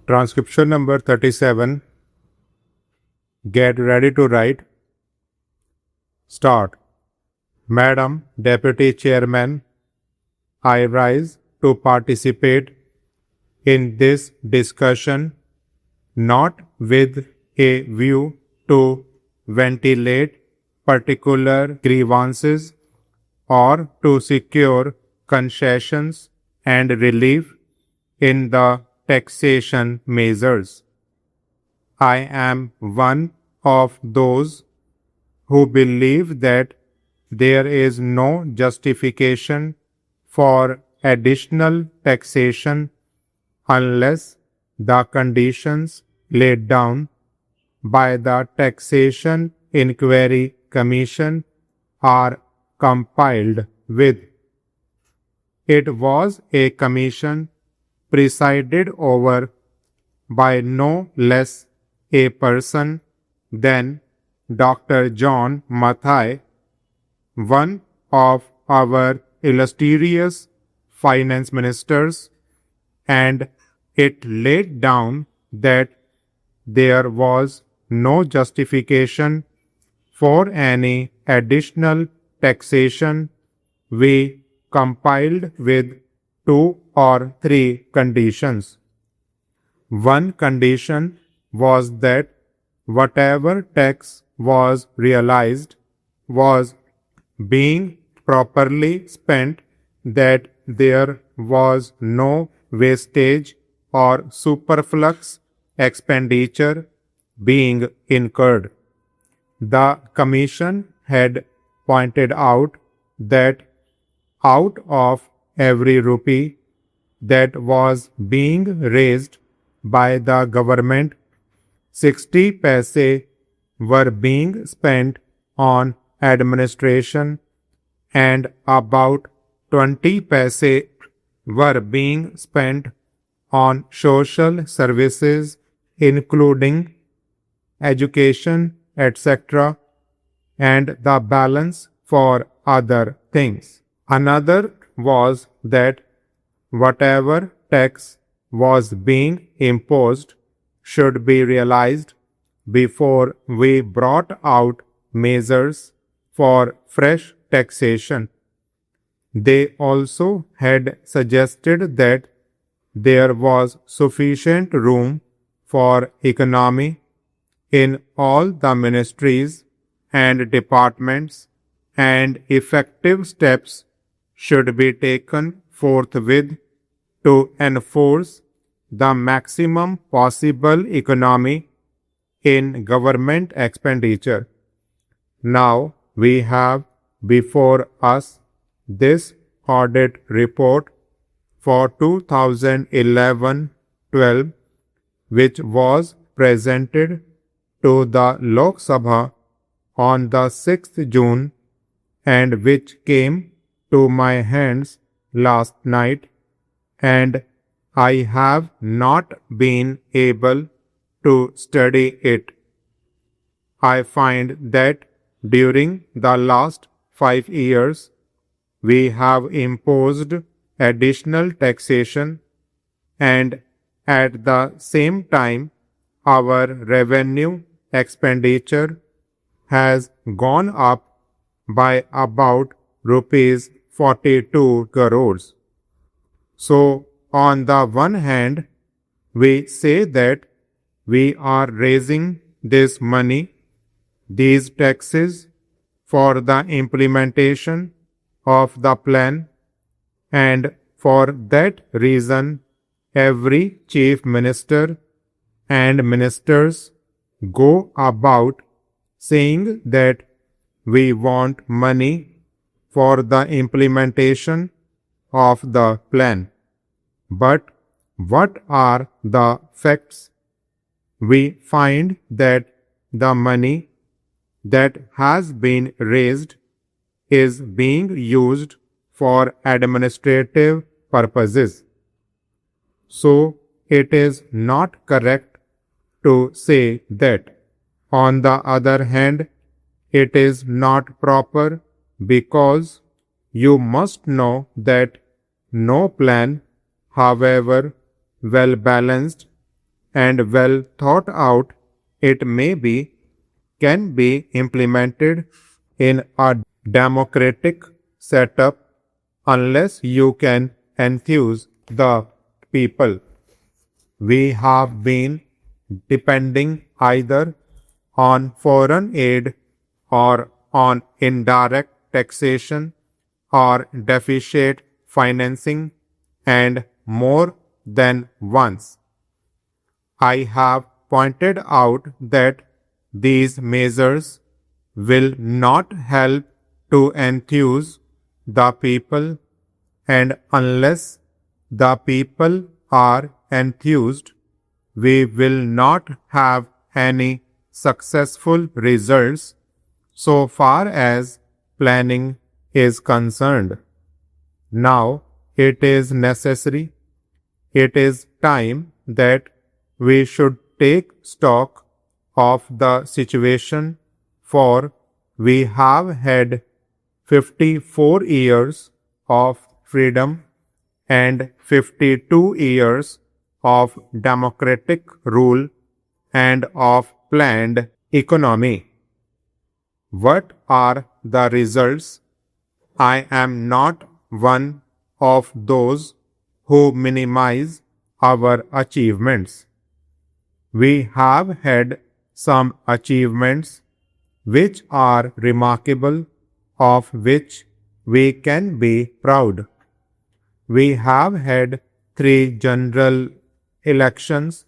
Transcription number 37. Get ready to write. Start. Madam Deputy Chairman, I rise to participate in this discussion not with a view to ventilate particular grievances or to secure concessions and relief in the taxation measures. I am one of those who believe that there is no justification for additional taxation unless the conditions laid down by the Taxation Inquiry Commission are complied with. It was a commission presided over by no less a person than Dr. John Mathai, one of our illustrious finance ministers, and it laid down that there was no justification for any additional taxation. We complied with 2 or 3 conditions. One condition was that whatever tax was realized was being properly spent, that there was no wastage or superfluous expenditure being incurred. The Commission had pointed out that out of every rupee that was being raised by the government, 60 paise were being spent on administration and about 20 paise were being spent on social services including education, etc., and the balance for other things. Another was that whatever tax was being imposed should be realized before we brought out measures for fresh taxation. They also had suggested that there was sufficient room for economy in all the ministries and departments, and effective steps should be taken forthwith to enforce the maximum possible economy in government expenditure. Now we have before us this audit report for 2011-12, which was presented to the Lok Sabha on the 6th June and which came to my hands last night, and I have not been able to study it. I find that during the last 5 years we have imposed additional taxation, and at the same time our revenue expenditure has gone up by about rupees 42 crores. So, on the one hand, we say that we are raising this money, these taxes, for the implementation of the plan, and for that reason every chief minister and ministers go about saying that we want money for the implementation of the plan. But what are the facts? We find that the money that has been raised is being used for administrative purposes. So it is not correct to say that. On the other hand, it is not proper because you must know that no plan, however well balanced, and well thought out it may be, can be implemented in a democratic setup unless you can enthuse the people. We have been depending either on foreign aid or on indirect taxation or deficit financing, and more than once I have pointed out that these measures will not help to enthuse the people, and unless the people are enthused, we will not have any successful results so far as planning is concerned. Now it is necessary, it is time that we should take stock of the situation, for we have had 54 years of freedom and 52 years of democratic rule and of planned economy. What are the results? I am not one of those who minimize our achievements. We have had some achievements which are remarkable, of which we can be proud. We have had 3 general elections,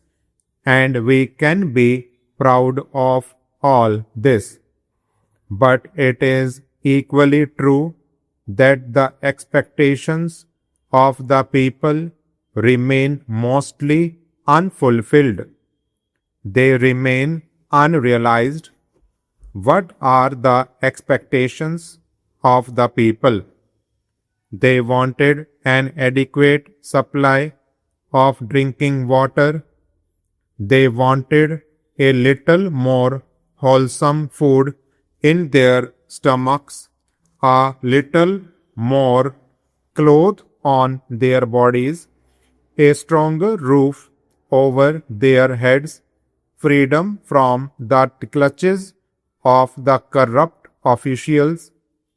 and we can be proud of all this. But it is equally true that the expectations of the people remain mostly unfulfilled. They remain unrealized. What are the expectations of the people? They wanted an adequate supply of drinking water. They wanted a little more wholesome food in their stomachs, a little more clothes on their bodies, a stronger roof over their heads, freedom from the clutches of the corrupt officials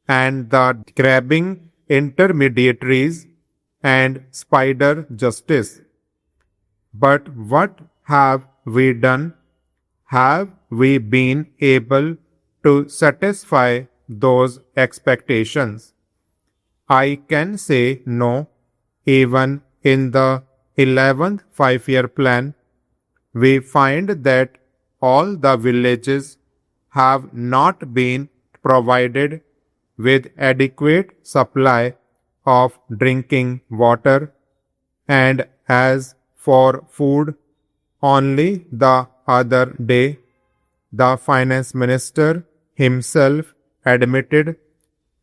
and the grabbing intermediaries, and spider justice. But what have we done? Have we been able to satisfy those expectations? I can say no. Even in the 11th 5-year plan, we find that all the villages have not been provided with adequate supply of drinking water, and as for food, only the other day the finance minister himself admitted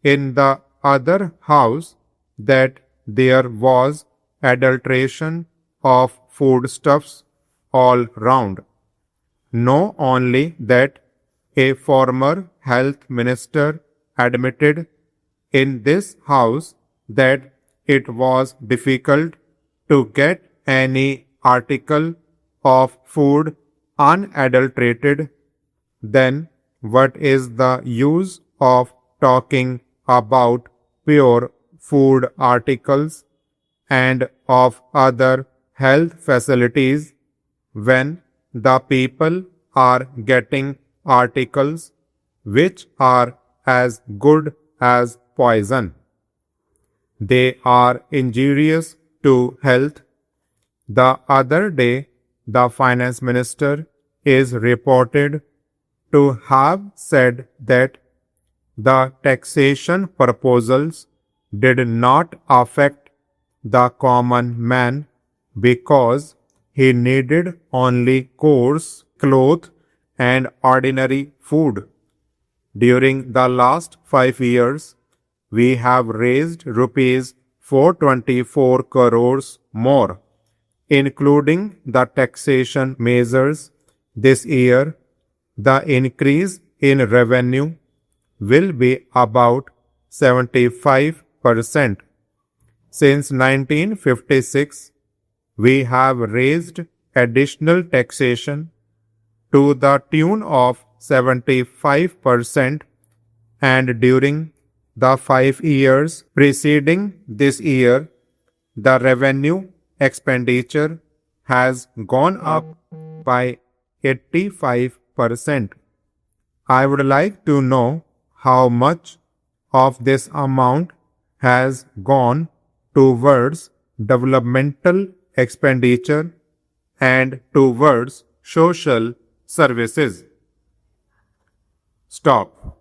in the other house that there was adulteration of foodstuffs all round. Know only that a former health minister admitted in this house that it was difficult to get any article of food unadulterated. Then what is the use of talking about pure food articles and of other health facilities when the people are getting articles which are as good as poison? They are injurious to health. The other day, the finance minister is reported to have said that the taxation proposals did not affect the common man because he needed only coarse cloth and ordinary food. During the last 5 years, we have raised rupees 424 crores more, including the taxation measures. This year, the increase in revenue will be about 75%. Since 1956, we have raised additional taxation to the tune of 75%, and during the 5 years preceding this year, the revenue expenditure has gone up by 85%. I would like to know how much of this amount has gone towards developmental expenditure and towards social services. Stop.